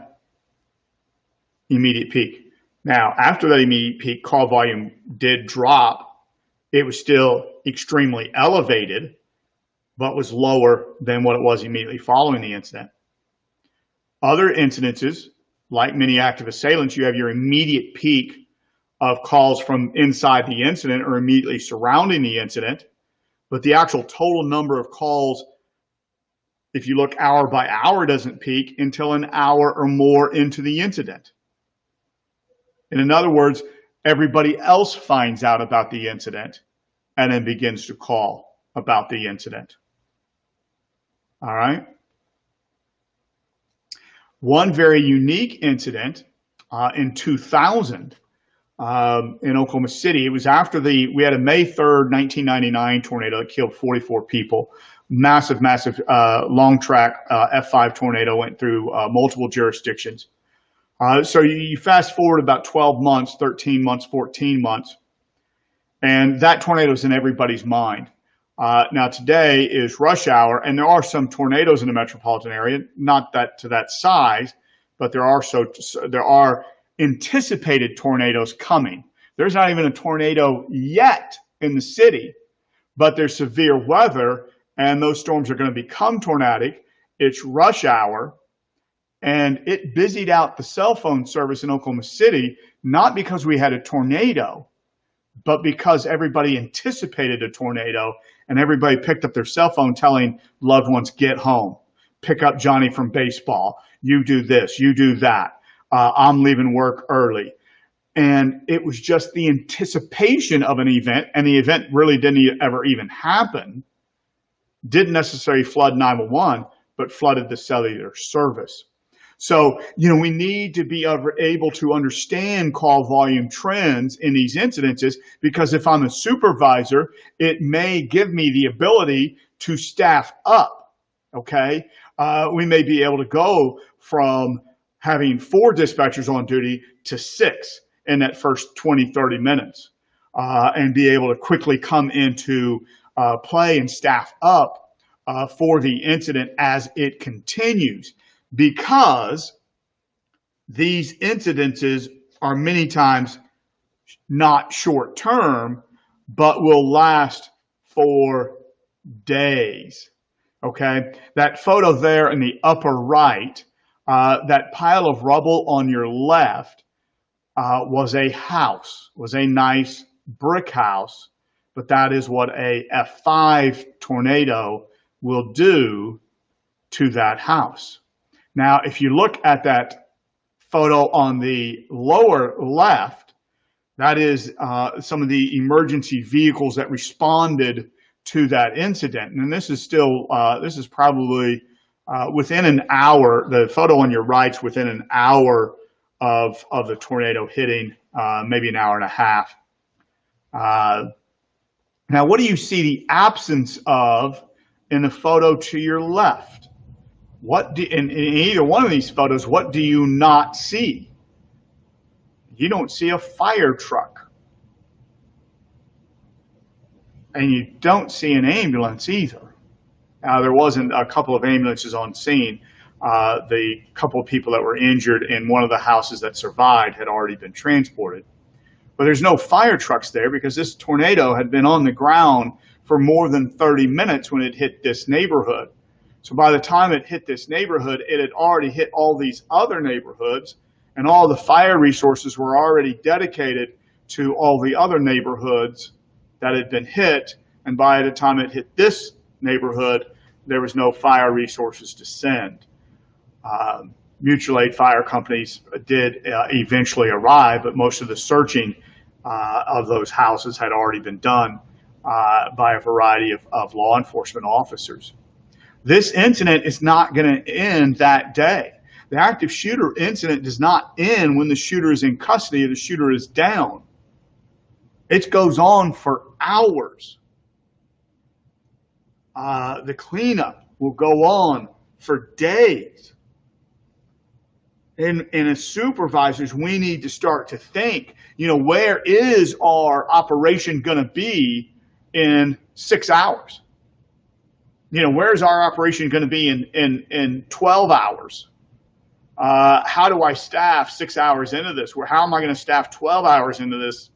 Immediate peak. Now, after that immediate peak, call volume did drop. It was still extremely elevated, but was lower than what it was immediately following the incident. Other incidences, like many active assailants, you have your immediate peak of calls from inside the incident or immediately surrounding the incident, but the actual total number of calls, if you look hour by hour, doesn't peak until an hour or more into the incident. And in other words, everybody else finds out about the incident and then begins to call about the incident. All right. One very unique incident in 2000 in Oklahoma City. It was after we had a May 3rd, 1999 tornado that killed 44 people. Massive long track F5 tornado went through multiple jurisdictions. So you fast forward about 12 months, 13 months, 14 months, and that tornado is in everybody's mind. Now today is rush hour, and there are some tornadoes in the metropolitan area, not that to that size, but there are anticipated tornadoes coming. There's not even a tornado yet in the city, but there's severe weather, and those storms are going to become tornadic. It's rush hour. And it busied out the cell phone service in Oklahoma City, not because we had a tornado, but because everybody anticipated a tornado and everybody picked up their cell phone telling loved ones, get home, pick up Johnny from baseball, you do this, you do that, I'm leaving work early. And it was just the anticipation of an event, and the event really didn't ever even happen. didn't necessarily flood 911, but flooded the cellular service. So, we need to be able to understand call volume trends in these incidences, because if I'm a supervisor, it may give me the ability to staff up. Okay. We may be able to go from having 4 dispatchers on duty to 6 in that first 20, 30 minutes, and be able to quickly come into play and staff up for the incident as it continues. Because these incidences are many times not short term, but will last for days. Okay, that photo there in the upper right, that pile of rubble on your left, was a house, was a nice brick house, but that is what a F5 tornado will do to that house. Now, if you look at that photo on the lower left, that is some of the emergency vehicles that responded to that incident. And this is still, this is probably within an hour. The photo on your right's within an hour of the tornado hitting, maybe an hour and a half. Now, what do you see the absence of in the photo to your left? In either one of these photos, what do you not see? You don't see a fire truck. And you don't see an ambulance either. Now, there wasn't a couple of ambulances on scene. The couple of people that were injured in one of the houses that survived had already been transported. But there's no fire trucks there because this tornado had been on the ground for more than 30 minutes when it hit this neighborhood. So by the time it hit this neighborhood, it had already hit all these other neighborhoods, and all the fire resources were already dedicated to all the other neighborhoods that had been hit. And by the time it hit this neighborhood, there was no fire resources to send. Mutual aid fire companies did eventually arrive, but most of the searching of those houses had already been done by a variety of law enforcement officers. This incident is not going to end that day. The active shooter incident does not end when the shooter is in custody or the shooter is down. It goes on for hours. The cleanup will go on for days. And as supervisors, we need to start to think, where is our operation going to be in 6 hours? Where's our operation going to be in 12 hours? How do I staff 6 hours into this? How am I going to staff 12 hours into this?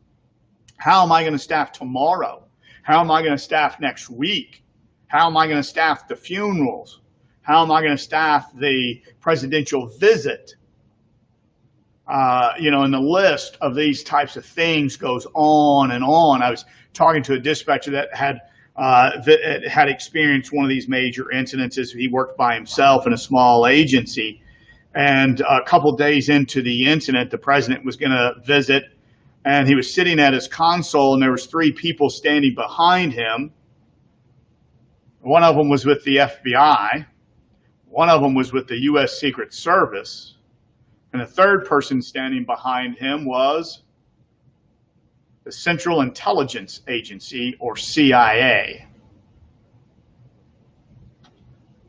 How am I going to staff tomorrow? How am I going to staff next week? How am I going to staff the funerals? How am I going to staff the presidential visit? And the list of these types of things goes on and on. I was talking to a dispatcher that had experienced one of these major incidences. He worked by himself in a small agency, and a couple days into the incident, the president was going to visit, and he was sitting at his console, and there was 3 people standing behind him. One of them was with the FBI, one of them was with the U.S. Secret Service, and the third person standing behind him was the Central Intelligence Agency, or CIA.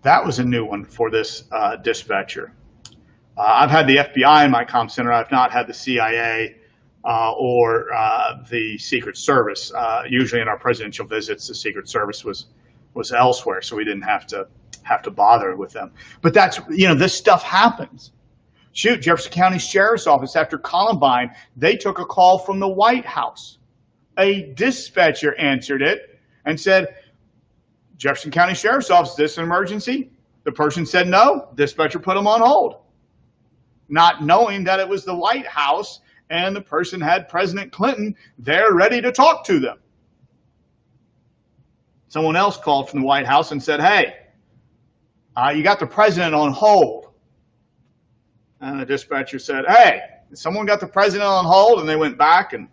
That was a new one for this dispatcher. I've had the FBI in my comm center. I've not had the CIA or the Secret Service. Usually in our presidential visits, the Secret Service was elsewhere, so we didn't have to bother with them. But that's, this stuff happens. Shoot, Jefferson County Sheriff's Office, after Columbine, they took a call from the White House. A dispatcher answered it and said, Jefferson County Sheriff's Office, is this an emergency? The person said no. Dispatcher put them on hold, not knowing that it was the White House and the person had President Clinton there ready to talk to them. Someone else called from the White House and said, hey, you got the president on hold. And the dispatcher said, hey, someone got the president on hold? And they went back and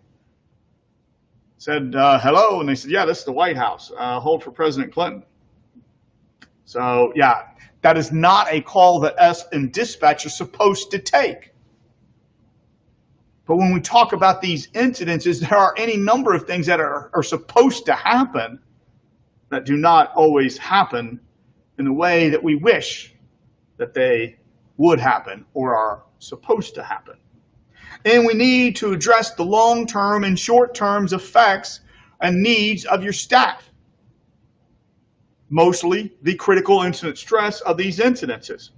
said, hello. And they said, yeah, this is the White House. Hold for President Clinton. So yeah, that is not a call that us in dispatch are supposed to take. But when we talk about these incidences, there are any number of things that are supposed to happen that do not always happen in the way that we wish that they would happen or are supposed to happen. And we need to address the long-term and short-term effects and needs of your staff. Mostly the critical incident stress of these incidences.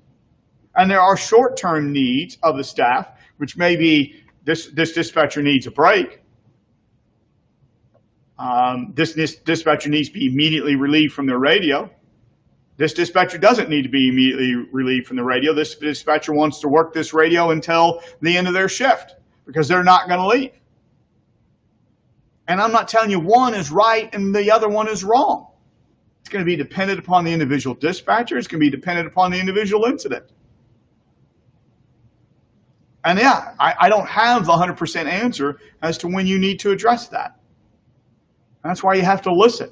And there are short-term needs of the staff, which may be this dispatcher needs a break. This dispatcher needs to be immediately relieved from their radio. This dispatcher doesn't need to be immediately relieved from the radio. This dispatcher wants to work this radio until the end of their shift because they're not going to leave. And I'm not telling you one is right and the other one is wrong. It's going to be dependent upon the individual dispatcher. It's going to be dependent upon the individual incident. And yeah, I don't have the 100% answer as to when you need to address that. That's why you have to listen.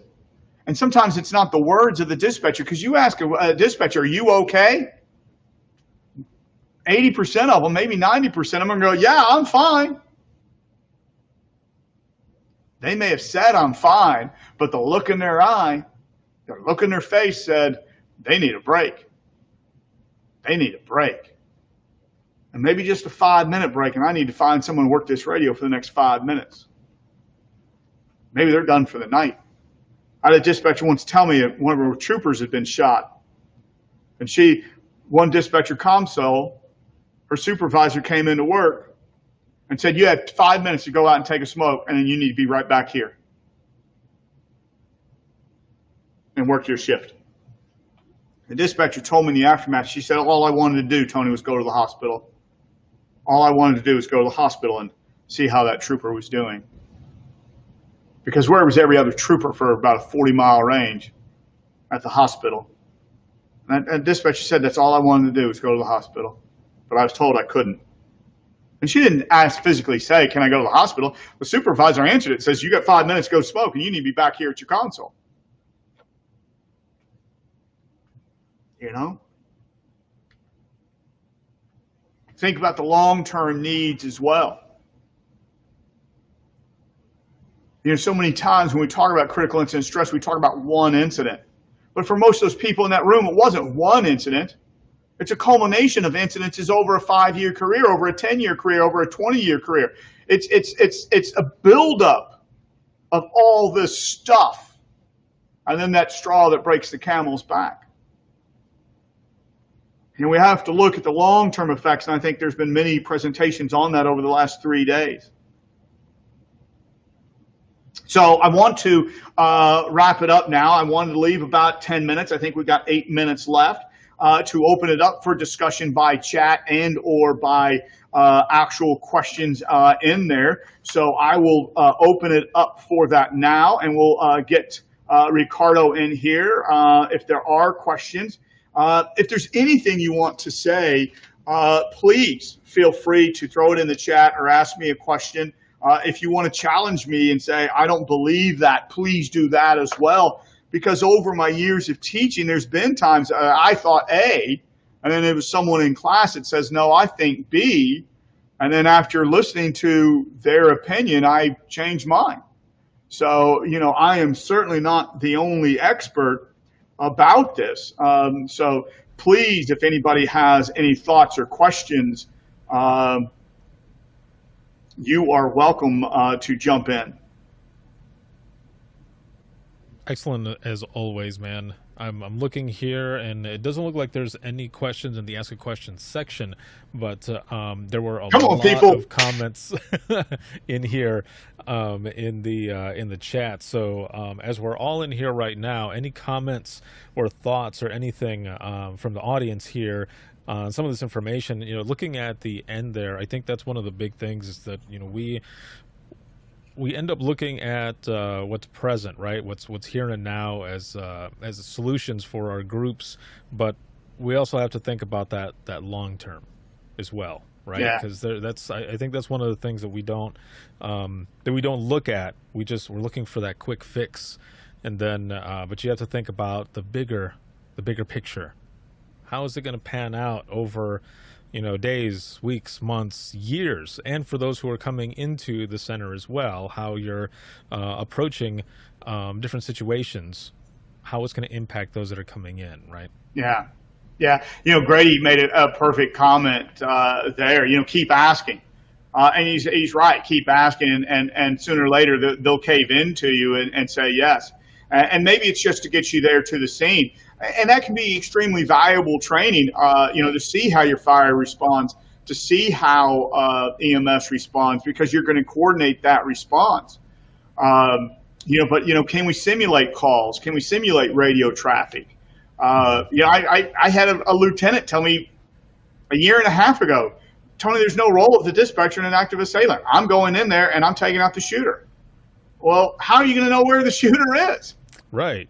And sometimes it's not the words of the dispatcher, because you ask a dispatcher, are you okay? 80% of them, maybe 90% of them are going to go, yeah, I'm fine. They may have said I'm fine, but the look in their eye, the look in their face said they need a break. They need a break. And maybe just a 5-minute break, and I need to find someone to work this radio for the next 5 minutes. Maybe they're done for the night. I had a dispatcher once tell me one of our troopers had been shot. And one dispatcher console, her supervisor came into work and said, you had 5 minutes to go out and take a smoke, and then you need to be right back here and work your shift. The dispatcher told me in the aftermath, she said, all I wanted to do, Tony, was go to the hospital. All I wanted to do was go to the hospital and see how that trooper was doing. Because where was every other trooper for about a 40-mile range? At the hospital. And dispatcher said that's all I wanted to do was go to the hospital. But I was told I couldn't. And she didn't physically say, can I go to the hospital? The supervisor answered it, says, you got 5 minutes to go smoke, and you need to be back here at your console. You know? Think about the long-term needs as well. You know, so many times when we talk about critical incident stress, we talk about one incident. But for most of those people in that room, it wasn't one incident. It's a culmination of incidences over a 5-year career, over a 10-year career, over a 20-year career. It's a buildup of all this stuff, and then that straw that breaks the camel's back. And we have to look at the long-term effects, and I think there's been many presentations on that over the last 3 days. So I want to wrap it up now. I wanted to leave about 10 minutes. I think we've got 8 minutes left to open it up for discussion by chat and or by actual questions in there. So I will open it up for that now, and we'll get Ricardo in here if there are questions. If there's anything you want to say, please feel free to throw it in the chat or ask me a question. If you want to challenge me and say, I don't believe that, please do that as well. Because over my years of teaching, there's been times I thought A, and then there was someone in class that says, no, I think B. And then after listening to their opinion, I changed mine. So, you know, I am certainly not the only expert about this. So please, if anybody has any thoughts or questions, you are welcome to jump in. Excellent as always, man. I'm looking here, and it doesn't look like there's any questions in the Ask a Question section, but there were a lot of comments in here in the chat. So as we're all in here right now, any comments or thoughts or anything from the audience here on some of this information, you know, looking at the end there, I think that's one of the big things is that, you know, we end up looking at what's present, right? What's here and now as solutions for our groups, but we also have to think about that long term as well, right? Because I think that's one of the things that we don't look at. We're looking for that quick fix, and then but you have to think about the bigger the bigger picture. How is it going to pan out over, days, weeks, months, years? And for those who are coming into the center as well, how you're approaching different situations, how it's going to impact those that are coming in, right? Yeah. Yeah. Grady made a perfect comment there. Keep asking. And he's right. Keep asking, and sooner or later they'll cave into you and say yes. And maybe it's just to get you there to the scene. And that can be extremely valuable training, to see how your fire responds, to see how EMS responds, because you're going to coordinate that response. But can we simulate calls? Can we simulate radio traffic? I had a lieutenant tell me a year and a half ago, Tony, there's no role of the dispatcher in an active assailant. I'm going in there and I'm taking out the shooter. Well, how are you going to know where the shooter is? Right.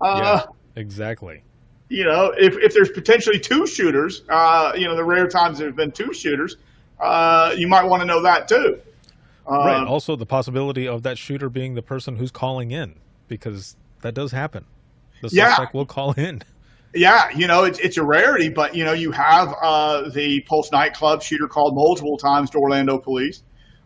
Yeah, exactly. If there's potentially two shooters, the rare times there have been two shooters, you might want to know that too. Right. Also, the possibility of that shooter being the person who's calling in, because that does happen. The suspect will call in. Yeah, it's a rarity, but you have the Pulse nightclub shooter called multiple times to Orlando police.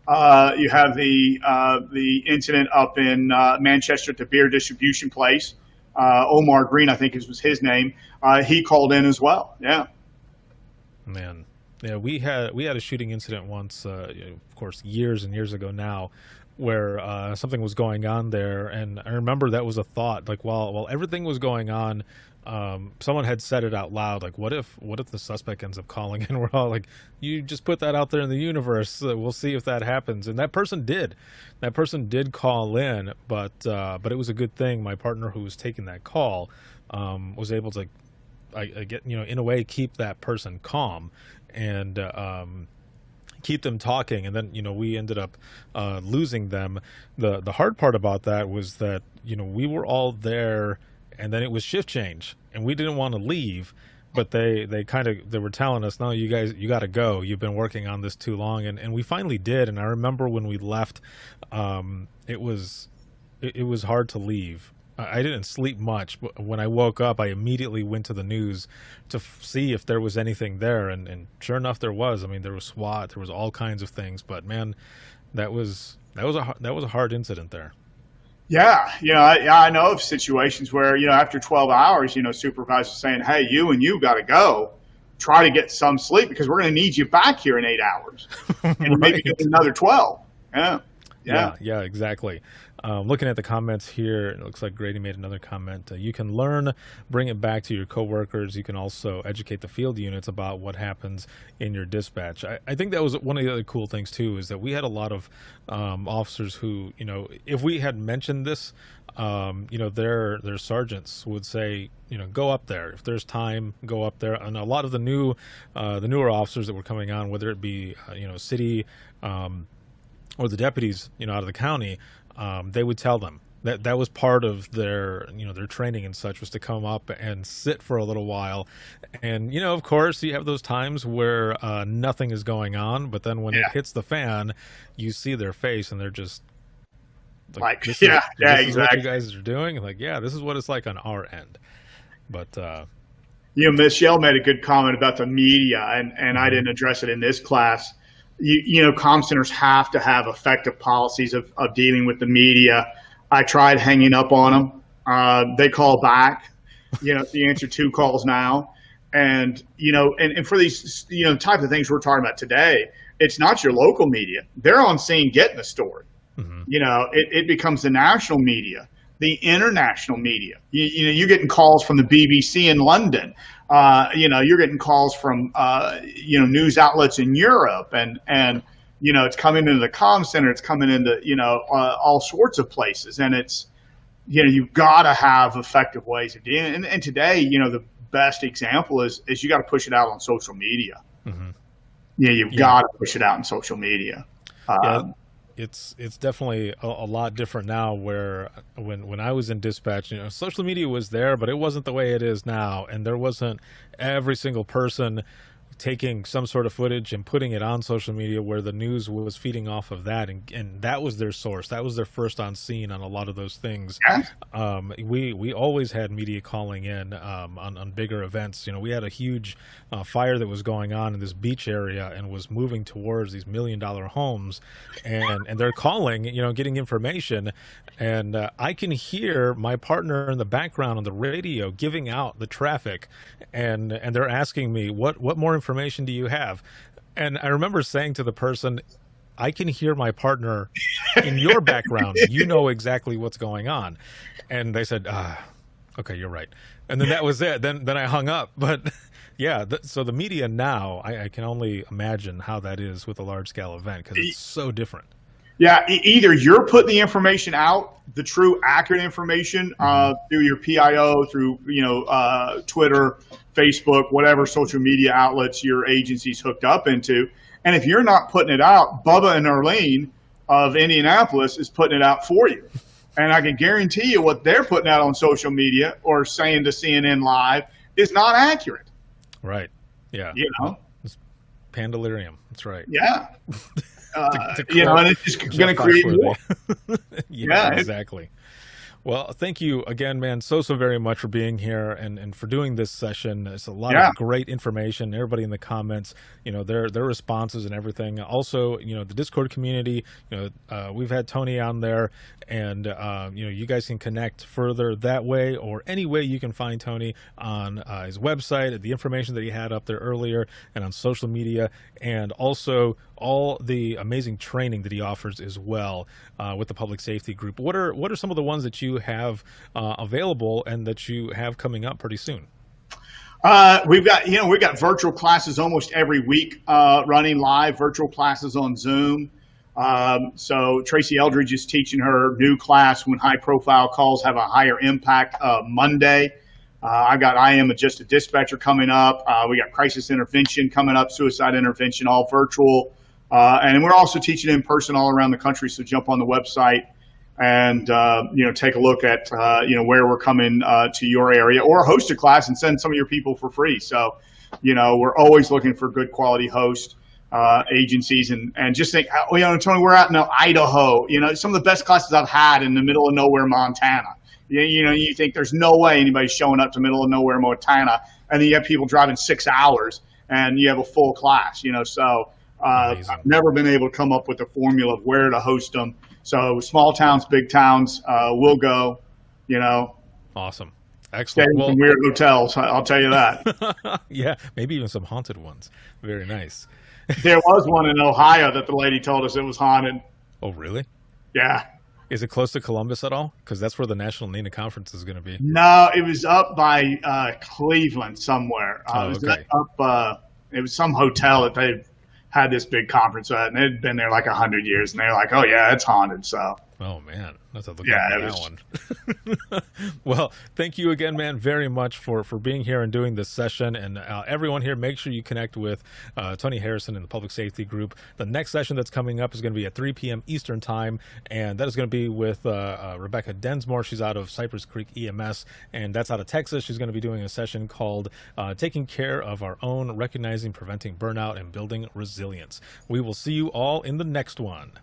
You have the incident up in Manchester at the beer distribution place. Omar Green, I think was his name. He called in as well. Yeah. Man, yeah, we had a shooting incident once, of course, years and years ago now, where something was going on there, and I remember that was a thought. Like while everything was going on, someone had said it out loud, like, what if the suspect ends up calling in? We're all like, you just put that out there in the universe. We'll see if that happens. And that person did call in, but it was a good thing. My partner who was taking that call was able to, in a way, keep that person calm and keep them talking. And then, we ended up losing them. The hard part about that was that, we were all there, and then it was shift change, and we didn't want to leave, but they were telling us, no, you guys, you got to go. You've been working on this too long. And we finally did. And I remember when we left, it was hard to leave. I didn't sleep much, but when I woke up, I immediately went to the news to see if there was anything there. And sure enough, there was. I mean, there was SWAT, there was all kinds of things, but man, that was a hard incident there. Yeah, I know of situations where, after 12 hours, supervisors saying, hey, you got to go. Try to get some sleep because we're going to need you back here in 8 hours. And Right. maybe get another 12. Yeah, exactly. Looking at the comments here, it looks like Grady made another comment. You can learn, bring it back to your coworkers. You can also educate the field units about what happens in your dispatch. I think that was one of the other cool things too, is that we had a lot of officers who, if we had mentioned this, their sergeants would say, go up there. If there's time, go up there. And a lot of the newer officers that were coming on, whether it be, city, or the deputies, out of the county, they would tell them that was part of their, their training and such, was to come up and sit for a little while. And, of course, you have those times where nothing is going on, but then when it hits the fan, you see their face and they're just like, this is exactly what you guys are doing. Like, yeah, this is what it's like on our end. But, Michelle made a good comment about the media, and I didn't address it in this class. Comm centers have to have effective policies of dealing with the media. I tried hanging up on them. They call back. You answer 2 calls now. And, and for these, type of things we're talking about today, it's not your local media. They're on scene getting the story. Mm-hmm. It becomes the national media, the international media. You're getting calls from the BBC in London. You're getting calls from, news outlets in Europe, and it's coming into the comm center. It's coming into, all sorts of places. And it's, you've got to have effective ways of dealing. And today, the best example is you got to push it out on social media. Mm-hmm. You've got to push it out on social media. It's definitely a lot different now, where when I was in dispatch, social media was there, but it wasn't the way it is now. And there wasn't every single person taking some sort of footage and putting it on social media where the news was feeding off of that, and that was their source. That was their first on scene on a lot of those things. We always had media calling in on bigger events. You know, we had a huge fire that was going on in this beach area and was moving towards these $1 million homes, and they're calling, you know, getting information, and I can hear my partner in the background on the radio giving out the traffic, and they're asking me, what more information do you have? And I remember saying to the person, I can hear my partner in your background. You know exactly what's going on. And they said, okay, you're right. And then that was it. Then I hung up. But yeah, so the media now, I can only imagine how that is with a large scale event, because it's so different. Yeah, either you're putting the information out, the true accurate information, through your PIO, through, you know, Twitter, Facebook, whatever social media outlets your agency's hooked up into. And if you're not putting it out, Bubba and Arlene of Indianapolis is putting it out for you. And I can guarantee you what they're putting out on social media or saying to CNN Live is not accurate. Right. Yeah. You know? It's pandalirium. That's right. Yeah. You know, and it's just going to create more. Yeah, exactly. Well, thank you again, man, so very much for being here and for doing this session. It's a lot of great information. Everybody in the comments, you know, their responses and everything. Also, you know, the Discord community, you know, we've had Tony on there, and, you know, you guys can connect further that way, or any way you can find Tony on his website, the information that he had up there earlier, and on social media, and also all the amazing training that he offers as well with the public safety group. What are some of the ones that you have available and that you have coming up pretty soon? We've got virtual classes almost every week, running live virtual classes on Zoom. So Tracy Eldridge is teaching her new class, When High Profile Calls Have a Higher Impact, Monday. I Am Just a Dispatcher coming up. We got crisis intervention coming up, suicide intervention, all virtual. And we're also teaching in person all around the country. So jump on the website and, you know, take a look at, you know, where we're coming to your area, or host a class and send some of your people for free. So, you know, we're always looking for good quality host agencies, and just think, oh, you know, Tony, we're out in Idaho, you know, some of the best classes I've had in the middle of nowhere, Montana. You know, you think there's no way anybody's showing up to middle of nowhere, Montana, and then you have people driving 6 hours and you have a full class, you know, so I've never been able to come up with a formula of where to host them. So small towns, big towns, we'll go, you know. Awesome. Excellent. Stay in some weird hotels, I'll tell you that. Yeah, maybe even some haunted ones. Very nice. There was one in Ohio that the lady told us it was haunted. Oh, really? Yeah. Is it close to Columbus at all? Because that's where the National NINA Conference is going to be. No, it was up by Cleveland somewhere. It was it was some hotel that they had this big conference at, and they'd been there like 100 years, and they're like, oh, yeah, it's haunted, so. Oh, man. That's a look at that one. Well, thank you again, man, very much for being here and doing this session. And everyone here, make sure you connect with Tony Harrison and the Public Safety Group. The next session that's coming up is going to be at 3 p.m. Eastern Time, and that is going to be with Rebecca Densmore. She's out of Cypress Creek EMS, and that's out of Texas. She's going to be doing a session called Taking Care of Our Own, Recognizing, Preventing Burnout, and Building Resilience. We will see you all in the next one.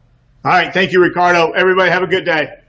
All right. Thank you, Ricardo. Everybody have a good day.